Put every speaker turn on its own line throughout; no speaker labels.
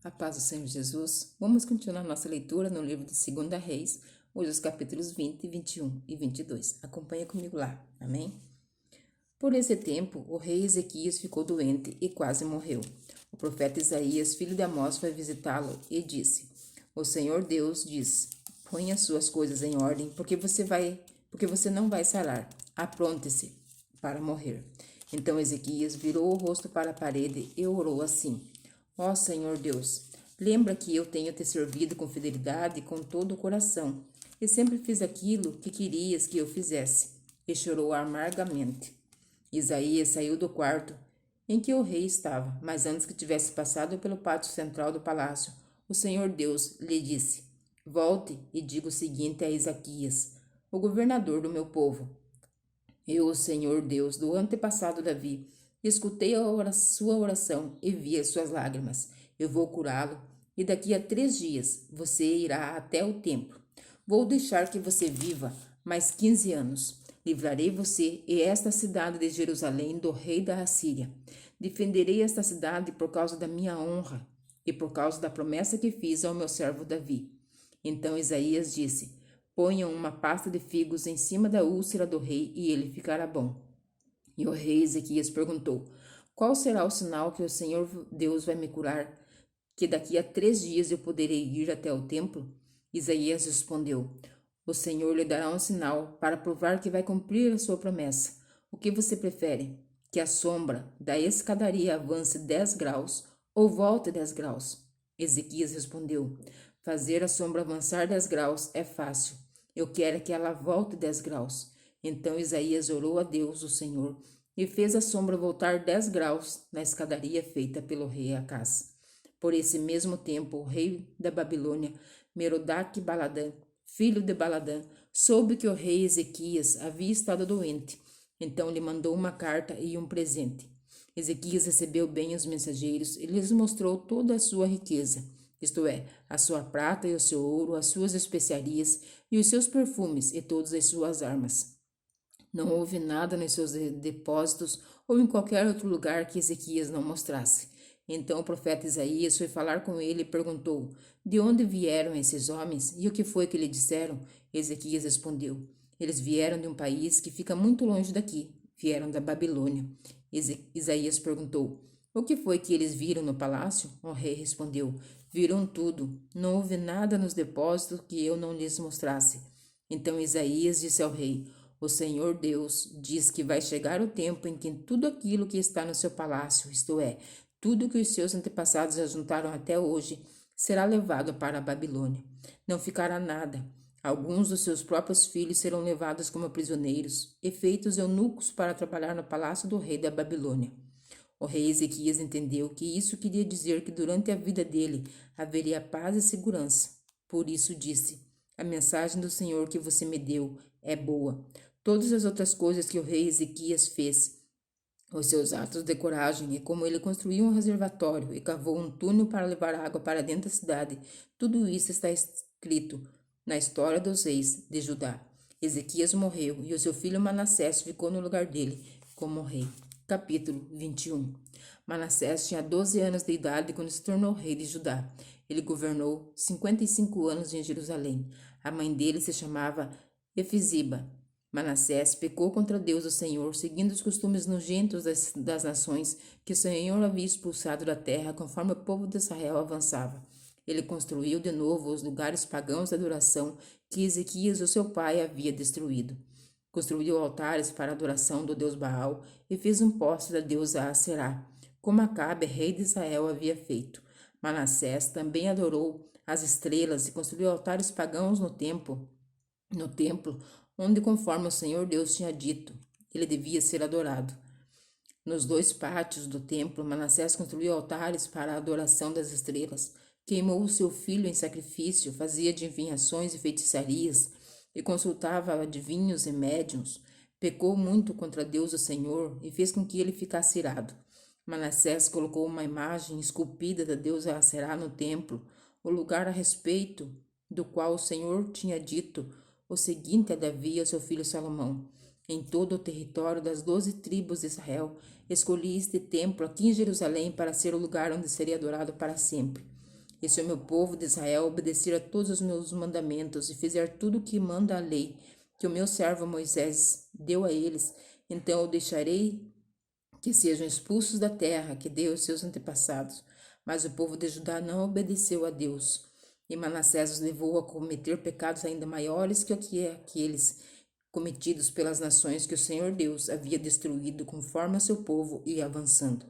A paz do Senhor Jesus. Vamos continuar nossa leitura no livro de 2 Reis, hoje os capítulos 20, 21 e 22. Acompanha comigo lá, amém? Por esse tempo, o rei Ezequias ficou doente e quase morreu. O profeta Isaías, filho de Amós, foi visitá-lo e disse: O Senhor Deus diz: Ponha suas coisas em ordem, porque você não vai sarar. Apronte-se para morrer. Então Ezequias virou o rosto para a parede e orou assim: Ó Senhor Deus, lembra que eu tenho te servido com fidelidade e com todo o coração, e sempre fiz aquilo que querias que eu fizesse. E chorou amargamente. Isaías saiu do quarto em que o rei estava, mas antes que tivesse passado pelo pátio central do palácio, o Senhor Deus lhe disse: Volte e diga o seguinte a Ezequias, o governador do meu povo. Eu, o Senhor Deus do antepassado Davi, escutei sua oração e vi as suas lágrimas. Eu vou curá-lo, e daqui a 3 dias você irá até o templo. Vou deixar que você viva mais 15 anos. Livrarei você e esta cidade de Jerusalém do rei da Assíria. Defenderei esta cidade por causa da minha honra e por causa da promessa que fiz ao meu servo Davi. Então Isaías disse: Ponham uma pasta de figos em cima da úlcera do rei e ele ficará bom. E o rei Ezequias perguntou: Qual será o sinal que o Senhor Deus vai me curar? Que daqui a 3 dias eu poderei ir até o templo? Isaías respondeu: O Senhor lhe dará um sinal para provar que vai cumprir a sua promessa. O que você prefere? Que a sombra da escadaria avance 10 graus ou volte 10 graus? Ezequias respondeu: Fazer a sombra avançar 10 graus é fácil. Eu quero que ela volte 10 graus. Então Isaías orou a Deus, o Senhor, e fez a sombra voltar 10 graus na escadaria feita pelo rei Acás. Por esse mesmo tempo, o rei da Babilônia, Merodach-Baladã, filho de Baladã, soube que o rei Ezequias havia estado doente. Então lhe mandou uma carta e um presente. Ezequias recebeu bem os mensageiros e lhes mostrou toda a sua riqueza, isto é, a sua prata e o seu ouro, as suas especiarias e os seus perfumes e todas as suas armas. Não houve nada nos seus depósitos ou em qualquer outro lugar que Ezequias não mostrasse. Então o profeta Isaías foi falar com ele e perguntou: De onde vieram esses homens e o que foi que lhe disseram? Ezequias respondeu: Eles vieram de um país que fica muito longe daqui. Vieram da Babilônia. Isaías perguntou: O que foi que eles viram no palácio? O rei respondeu: Viram tudo. Não houve nada nos depósitos que eu não lhes mostrasse. Então Isaías disse ao rei: O Senhor Deus diz que vai chegar o tempo em que tudo aquilo que está no seu palácio, isto é, tudo que os seus antepassados ajuntaram até hoje, será levado para a Babilônia. Não ficará nada. Alguns dos seus próprios filhos serão levados como prisioneiros e feitos eunucos para trabalhar no palácio do rei da Babilônia. O rei Ezequias entendeu que isso queria dizer que durante a vida dele haveria paz e segurança. Por isso disse: A mensagem do Senhor que você me deu é boa. Todas as outras coisas que o rei Ezequias fez, os seus atos de coragem e como ele construiu um reservatório e cavou um túnel para levar água para dentro da cidade, tudo isso está escrito na história dos reis de Judá. Ezequias morreu e o seu filho Manassés ficou no lugar dele como rei. Capítulo 21. Manassés tinha 12 anos de idade quando se tornou rei de Judá. Ele governou 55 anos em Jerusalém. A mãe dele se chamava Efiziba. Manassés pecou contra Deus o Senhor, seguindo os costumes nojentos das nações que o Senhor havia expulsado da terra conforme o povo de Israel avançava. Ele construiu de novo os lugares pagãos de adoração que Ezequias, o seu pai, havia destruído. Construiu altares para a adoração do deus Baal e fez um poste da deusa Aserá, como Acabe, rei de Israel, havia feito. Manassés também adorou as estrelas e construiu altares pagãos no templo, onde, conforme o Senhor Deus tinha dito, ele devia ser adorado. Nos 2 pátios do templo, Manassés construiu altares para a adoração das estrelas, queimou o seu filho em sacrifício, fazia adivinhações e feitiçarias, e consultava adivinhos e médiuns. Pecou muito contra Deus o Senhor e fez com que ele ficasse irado. Manassés colocou uma imagem esculpida da deusa Aserá no templo, o lugar a respeito do qual o Senhor tinha dito o seguinte a Davi e ao seu filho Salomão: Em todo o território das 12 tribos de Israel, escolhi este templo aqui em Jerusalém para ser o lugar onde seria adorado para sempre. E se o meu povo de Israel obedecer a todos os meus mandamentos e fizer tudo o que manda a lei que o meu servo Moisés deu a eles, então eu deixarei que sejam expulsos da terra que deu aos seus antepassados. Mas o povo de Judá não obedeceu a Deus. E Manassés os levou a cometer pecados ainda maiores que aqueles cometidos pelas nações que o Senhor Deus havia destruído conforme a seu povo e avançando.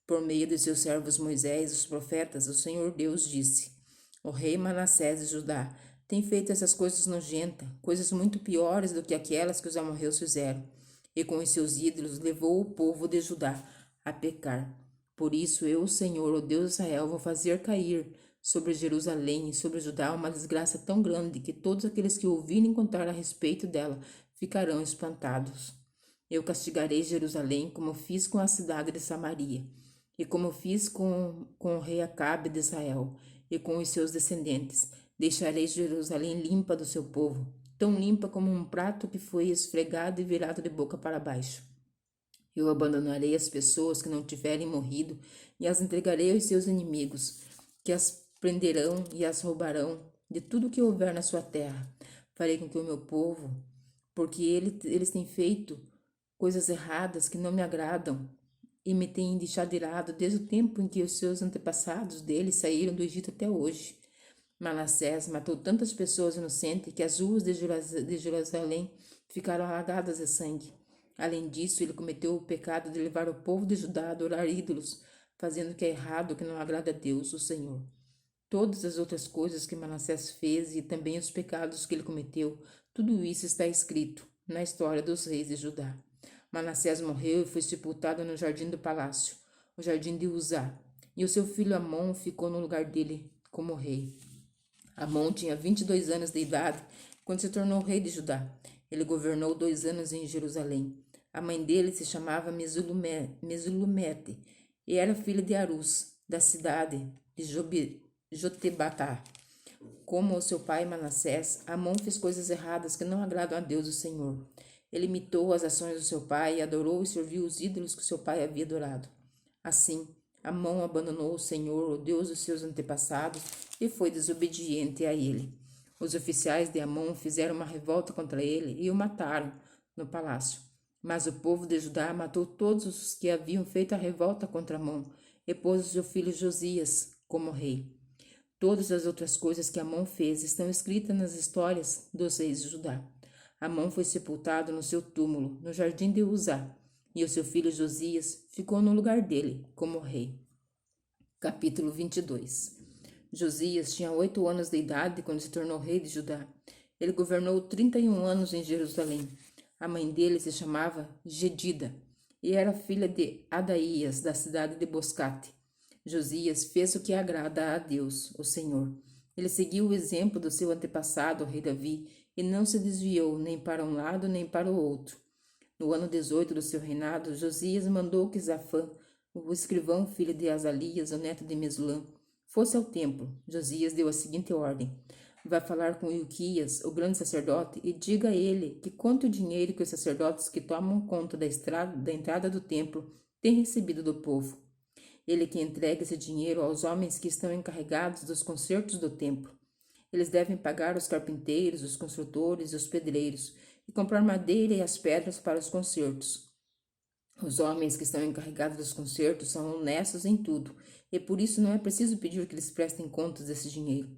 Por meio de seus servos Moisés e os profetas, o Senhor Deus disse: O rei Manassés de Judá tem feito essas coisas nojentas, coisas muito piores do que aquelas que os amorreus fizeram, e com os seus ídolos levou o povo de Judá a pecar. Por isso eu, o Senhor, o Deus de Israel, vou fazer cair sobre Jerusalém e sobre Judá uma desgraça tão grande que todos aqueles que ouvirem contar a respeito dela ficarão espantados. Eu castigarei Jerusalém como fiz com a cidade de Samaria, e como fiz com o rei Acabe de Israel, e com os seus descendentes. Deixarei Jerusalém limpa do seu povo, tão limpa como um prato que foi esfregado e virado de boca para baixo. Eu abandonarei as pessoas que não tiverem morrido e as entregarei aos seus inimigos, que as prenderão e as roubarão de tudo que houver na sua terra. Farei com que o meu povo, porque eles têm feito coisas erradas que não me agradam e me têm deixado irado desde o tempo em que os seus antepassados deles saíram do Egito até hoje. Manassés matou tantas pessoas inocentes que as ruas de Jerusalém ficaram alagadas de sangue. Além disso, ele cometeu o pecado de levar o povo de Judá a adorar ídolos, fazendo o que é errado, o que não agrada a Deus, o Senhor. Todas as outras coisas que Manassés fez e também os pecados que ele cometeu, tudo isso está escrito na história dos reis de Judá. Manassés morreu e foi sepultado no jardim do palácio, o jardim de Uzá, e o seu filho Amon ficou no lugar dele como rei. Amon tinha 22 anos de idade quando se tornou rei de Judá. Ele governou 2 anos em Jerusalém. A mãe dele se chamava Mesulumete e era filha de Arus, da cidade de Jotebatá. Como o seu pai Manassés, Amon fez coisas erradas que não agradam a Deus, o Senhor. Ele imitou as ações do seu pai e adorou e serviu os ídolos que seu pai havia adorado. Assim, Amon abandonou o Senhor, o Deus dos seus antepassados, e foi desobediente a ele. Os oficiais de Amon fizeram uma revolta contra ele e o mataram no palácio. Mas o povo de Judá matou todos os que haviam feito a revolta contra Amon e pôs o seu filho Josias como rei. Todas as outras coisas que Amon fez estão escritas nas histórias dos reis de Judá. Amon foi sepultado no seu túmulo, no jardim de Uzá, e o seu filho Josias ficou no lugar dele, como rei. Capítulo 22. Josias tinha 8 anos de idade quando se tornou rei de Judá. Ele governou 31 anos em Jerusalém. A mãe dele se chamava Gedida e era filha de Adaías, da cidade de Boscate. Josias fez o que agrada a Deus, o Senhor. Ele seguiu o exemplo do seu antepassado, o rei Davi, e não se desviou nem para um lado nem para o outro. No ano 18 do seu reinado, Josias mandou que Zafã, o escrivão filho de Azalias, o neto de Mesulã, fosse ao templo. Josias deu a seguinte ordem: vá falar com Ilquias, o grande sacerdote, e diga a ele que quanto dinheiro que os sacerdotes que tomam conta da entrada do templo têm recebido do povo. Ele que entrega esse dinheiro aos homens que estão encarregados dos consertos do templo. Eles devem pagar os carpinteiros, os construtores e os pedreiros, e comprar madeira e as pedras para os concertos. Os homens que estão encarregados dos concertos são honestos em tudo, e por isso não é preciso pedir que eles prestem contas desse dinheiro.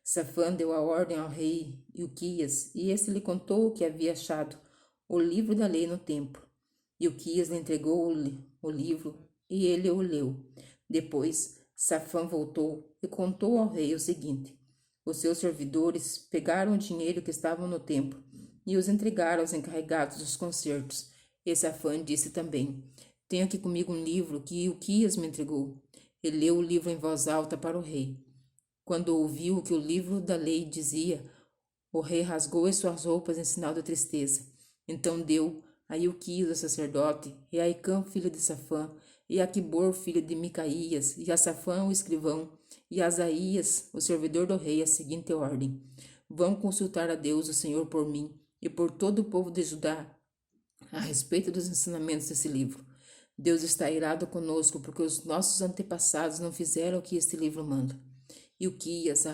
Safã deu a ordem ao rei Ilquias, e este lhe contou o que havia achado, o livro da lei no templo. Ilquias lhe entregou o livro, e ele o leu. Depois, Safã voltou e contou ao rei o seguinte: os seus servidores pegaram o dinheiro que estava no templo e os entregaram aos encarregados dos concertos. E Safã disse também: tenho aqui comigo um livro que Ilquias me entregou. Ele leu o livro em voz alta para o rei. Quando ouviu o que o livro da lei dizia, o rei rasgou as suas roupas em sinal de tristeza. Então deu a Ilquias, o sacerdote, e a Icã, filho de Safã, e a Aquibor, filho de Micaías, e a Safã, o escrivão, e a Asaías, o servidor do rei, a seguinte ordem: vão consultar a Deus, o Senhor, por mim e por todo o povo de Judá a respeito dos ensinamentos desse livro. Deus está irado conosco porque os nossos antepassados não fizeram o que este livro manda. Ilquias,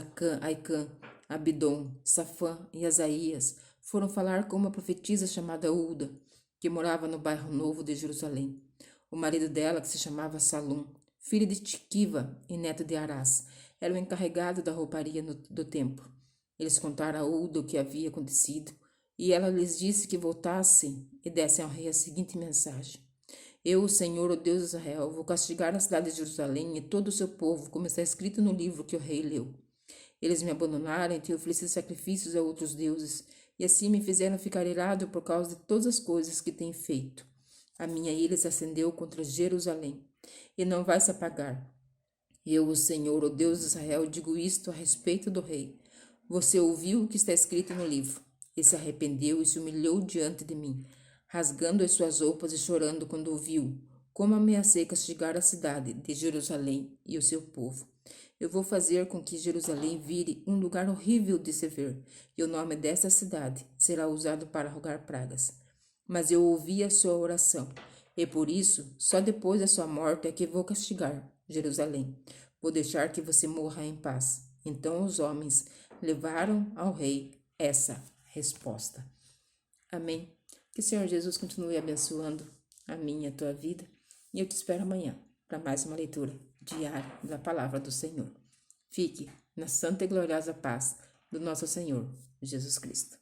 Aicã, Abidom, Safã e Asaías foram falar com uma profetisa chamada Ulda, que morava no bairro Novo de Jerusalém. O marido dela, que se chamava Salum, filho de Tiquiva e neto de Arás, era o encarregado da rouparia do templo. Eles contaram a Ulda o que havia acontecido, e ela lhes disse que voltassem e dessem ao rei a seguinte mensagem: Eu, o Senhor, o Deus de Israel, vou castigar a cidade de Jerusalém e todo o seu povo, como está escrito no livro que o rei leu. Eles me abandonaram e têm oferecido sacrifícios a outros deuses, e assim me fizeram ficar irado por causa de todas as coisas que têm feito. A minha ira se acendeu contra Jerusalém, e não vai se apagar. Eu, o Senhor, o Deus de Israel, digo isto a respeito do rei. Você ouviu o que está escrito no livro, e se arrependeu e se humilhou diante de mim, rasgando as suas roupas e chorando quando ouviu como ameacei castigar a cidade de Jerusalém e o seu povo. Eu vou fazer com que Jerusalém vire um lugar horrível de se ver, e o nome desta cidade será usado para rogar pragas. Mas eu ouvi a sua oração, e por isso, só depois da sua morte é que vou castigar Jerusalém. Vou deixar que você morra em paz. Então os homens levaram ao rei essa resposta. Amém. Que o Senhor Jesus continue abençoando a minha e a tua vida. E eu te espero amanhã para mais uma leitura diária da palavra do Senhor. Fique na santa e gloriosa paz do nosso Senhor Jesus Cristo.